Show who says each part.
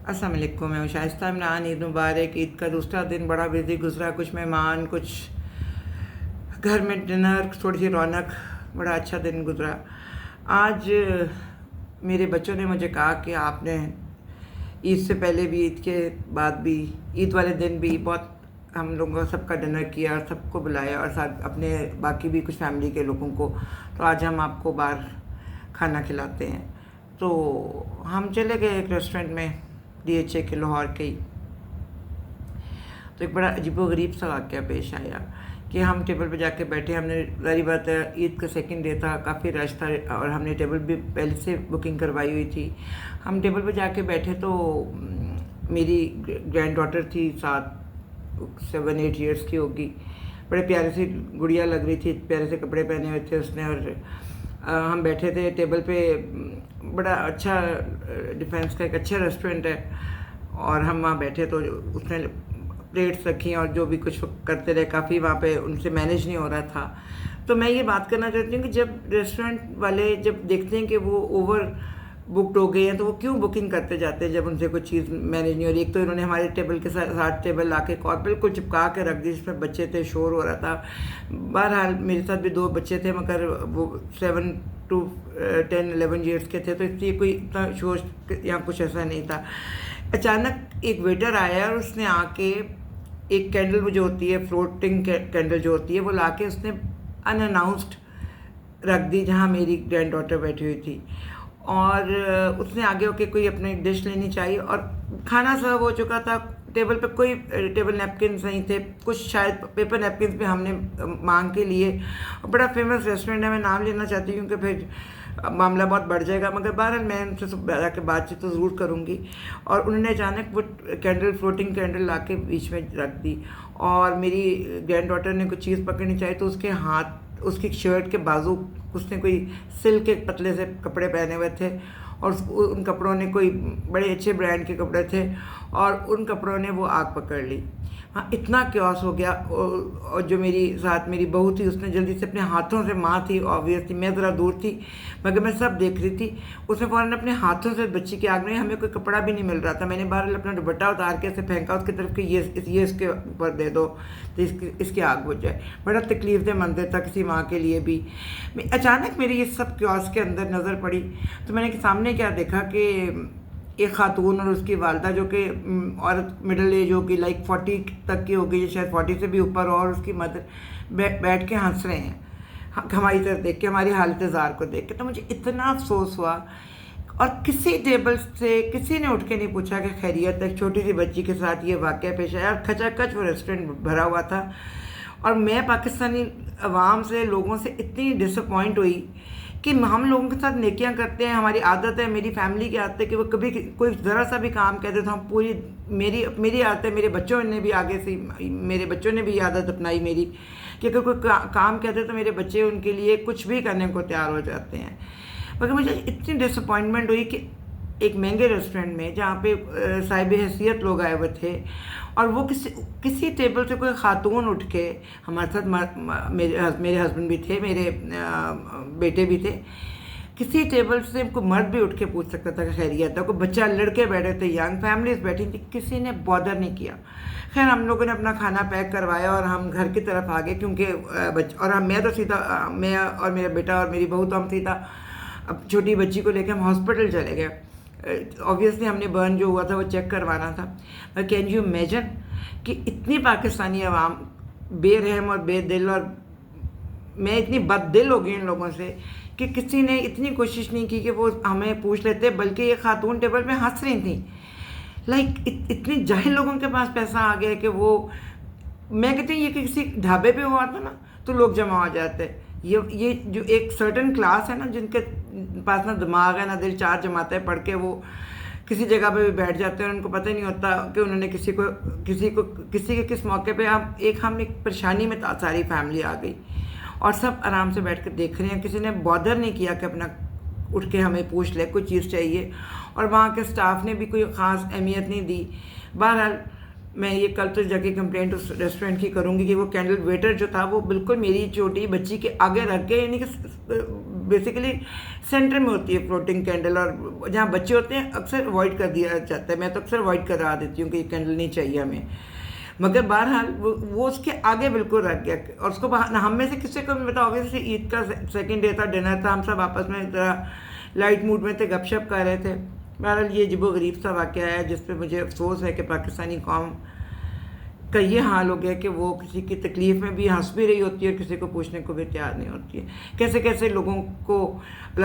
Speaker 1: अस्सलाम वालेकुम। मैं शाइस्ता इमरान। ईद मुबारक। ईद का दूसरा दिन बड़ा बिजी गुजरा। कुछ मेहमान, कुछ घर में डिनर, थोड़ी सी रौनक, बड़ा अच्छा दिन गुजरा। आज मेरे बच्चों ने मुझे कहा कि आपने ईद से पहले भी, ईद के बाद भी, ईद वाले दिन भी बहुत हम लोगों सबका डिनर किया और सबको बुलाया और साथ अपने बाकी भी कुछ फैमिली के लोगों को। तो आज हम आपको बाहर खाना खिलाते हैं। तो हम चले गए एक रेस्टोरेंट में, DHA के लाहौर के ही। तो एक बड़ा अजीबोगरीब सा वाक़या पेश आया कि हम टेबल पे जाके बैठे। हमने, ज़ाहिर बात है, ईद का सेकंड डे था, काफ़ी रश था और हमने टेबल भी पहले से बुकिंग करवाई हुई थी। हम टेबल पे जाके बैठे तो मेरी ग्रैंड डॉटर थी, 7-8 ईयर्स की होगी। बड़े प्यारे सी गुड़िया लग रही थी, प्यारे से कपड़े पहने हुए थे उसने। और हम बैठे थे टेबल पे। बड़ा अच्छा डिफेंस का एक अच्छा रेस्टोरेंट है और हम वहाँ बैठे तो उसने प्लेट्स रखी और जो भी कुछ करते रहे। काफ़ी वहाँ पे उनसे मैनेज नहीं हो रहा था। तो मैं ये बात करना चाहती हूँ कि जब रेस्टोरेंट वाले जब देखते हैं कि वो ओवर बुकड हो गए हैं तो वो क्यों बुकिंग करते जाते हैं जब उनसे कोई चीज़ मैनेज नहीं हो रही। एक तो इन्होंने हमारे टेबल के साथ टेबल ला के और बिल्कुल चिपका के रख दी, जिसमें बच्चे थे, शोर हो रहा था। बहरहाल मेरे साथ भी 2 बच्चे थे, मगर वो 7 to 10-11 ईयर्स के थे, तो इसलिए कोई इतना शोर या कुछ ऐसा नहीं था। अचानक एक वेटर आया और उसने आके एक कैंडल जो होती है, फ्लोटिंग कैंडल जो होती है, वो ला के उसने अनअनाउंस्ड रख दी जहाँ मेरी ग्रैंड डॉटर बैठी हुई थी। और उसने आगे होके कोई अपनी डिश लेनी चाहिए और खाना सर्व हो चुका था। टेबल पे कोई टेबल नैपकिन नहीं थे, कुछ शायद पेपर नैपकिन पे हमने मांग के लिए। बड़ा फेमस रेस्टोरेंट है, मैं नाम लेना चाहती हूँ क्योंकि फिर मामला बहुत बढ़ जाएगा, मगर बहरहाल मैं उनसे जाके बातचीत तो ज़रूर करूँगी। और उन्होंने अचानक वो कैंडल, फ्लोटिंग कैंडल ला के बीच में रख दी और मेरी ग्रैंड डॉटर ने कुछ चीज़ पकड़नी चाहिए तो उसके हाथ, उसकी शर्ट के बाजू उसने कोई सिल्क के पतले से कपड़े पहने हुए थे और उन कपड़ों ने कोई बड़े अच्छे ब्रांड के कपड़े थे और उन कपड़ों ने वो आग पकड़ ली। हाँ, इतना क्योस हो गया। और जो मेरी साथ मेरी बहू थी उसने जल्दी से अपने हाथों से, माँ थी ऑब्वियसली, मैं ज़रा दूर थी मगर मैं सब देख रही थी, उसने फ़ौरन अपने हाथों से बच्ची की आग में, हमें कोई कपड़ा भी नहीं मिल रहा था, मैंने बाहर अपना दुपट्टा उतार के ऐसे फेंका उसकी तरफ कि ये इसके ऊपर दे दो तो इसकी आग बुझ जाए। बड़ा तकलीफ़देह मंजर था किसी माँ के लिए भी। अचानक मेरी ये सब क्योस के अंदर नज़र पड़ी तो मैंने सामने क्या देखा कि एक खातून और उसकी वालदा, जो कि औरत मिडिल एज होगी, लाइक 40 तक की हो गई, शायद 40 से भी ऊपर, और उसकी मदर बैठ के हंस रहे हैं हमारी तरफ देख के, हमारी हालत ज़ार को देख के। तो मुझे इतना अफसोस हुआ और किसी टेबल से किसी ने उठ के नहीं पूछा कि खैरियत है। एक छोटी सी बच्ची के साथ ये वाक़या पेश आया और खचाखच वो रेस्टोरेंट भरा हुआ था। और मैं पाकिस्तानी अवाम से, लोगों से इतनी डिसअपॉइंट हुई कि हम लोगों के साथ नेकियां करते हैं, हमारी आदत है, मेरी फैमिली की आदत है कि वो कभी कोई ज़रा सा भी काम कहते तो हम पूरी, मेरी आदत है, मेरे बच्चों ने भी आगे से, मेरे बच्चों ने भी ये आदत अपनाई मेरी, कि अगर कोई काम कहते तो मेरे बच्चे उनके लिए कुछ भी करने को तैयार हो जाते हैं। मगर मुझे इतनी डिसअपॉइंटमेंट हुई कि एक महंगे रेस्टोरेंट में जहाँ पे साहिब हैसियत लोग आए हुए थे और वो किसी टेबल से कोई खातून उठ के, हमारे साथ मेरे हस्बैंड भी थे, मेरे बेटे भी थे, किसी टेबल से कोई मर्द भी उठ के पूछ सकता था कि खैरियत था। कोई बच्चा, लड़के बैठे थे, यंग फैमिलीज बैठी थी, किसी ने बॉदर नहीं किया। खैर हम लोगों ने अपना खाना पैक करवाया और हम घर की तरफ आ गए क्योंकि मैं तो सीधा, मैं और मेरा बेटा और मेरी बहू तो हम सीधा अब छोटी बच्ची को लेकर हम हॉस्पिटल चले गए। ऑब्वियसली हमने बर्न जो हुआ था वो चेक करवाना था। पर कैन यू इमेजिन कि इतनी पाकिस्तानी अवाम बेरहम और बेदिल, और मैं इतनी बददिल हो गई इन लोगों से कि किसी ने इतनी कोशिश नहीं की कि वो हमें पूछ लेते, बल्कि ये खातून टेबल पे हंस रही थी। लाइक इतनी जाहिल लोगों के पास पैसा आ गया कि वो, मैं कहती हूँ ये किसी ढाबे पे हुआ था ना तो लोग जमा हो जाते। ये जो एक सर्टन क्लास है ना, जिनके पास ना दिमाग है ना दिल, 4 जमातें पढ़ के वो किसी जगह पे भी बैठ जाते हैं और उनको पता ही नहीं होता कि उन्होंने किसी के किस मौके पे हम एक परेशानी में सारी फैमिली आ गई और सब आराम से बैठ कर देख रहे हैं। किसी ने बॉदर नहीं किया कि अपना उठ के हमें पूछ ले कोई चीज़ चाहिए, और वहाँ के स्टाफ ने भी कोई ख़ास अहमियत नहीं दी। बहरहाल मैं ये कल तो जाके कंप्लेंट उस रेस्टोरेंट की करूँगी कि वो कैंडल वेटर जो था वो बिल्कुल मेरी छोटी बच्ची के आगे रख के, यानी कि बेसिकली सेंटर में होती है फ्लोटिंग कैंडल, और जहाँ बच्चे होते हैं अक्सर अवॉइड कर दिया जाता है। मैं तो अक्सर अवॉइड करा देती हूँ कि ये कैंडल नहीं चाहिए हमें, मगर बहरहाल वो उसके आगे बिल्कुल रख गया। और उसको हम में से किसी को भी बताओ, ऑब्वियसली ईद का सेकंड डे था, डिनर था, हम सब आपस में ज़रा लाइट मूड में थे, गपशप कर रहे थे। बहरहाल ये अजीबो गरीब सा वाक़या है जिस पे मुझे अफसोस है कि पाकिस्तानी कौम का ये हाल हो गया कि वो किसी की तकलीफ़ में भी हंस भी रही होती है और किसी को पूछने को भी तैयार नहीं होती है। कैसे कैसे लोगों को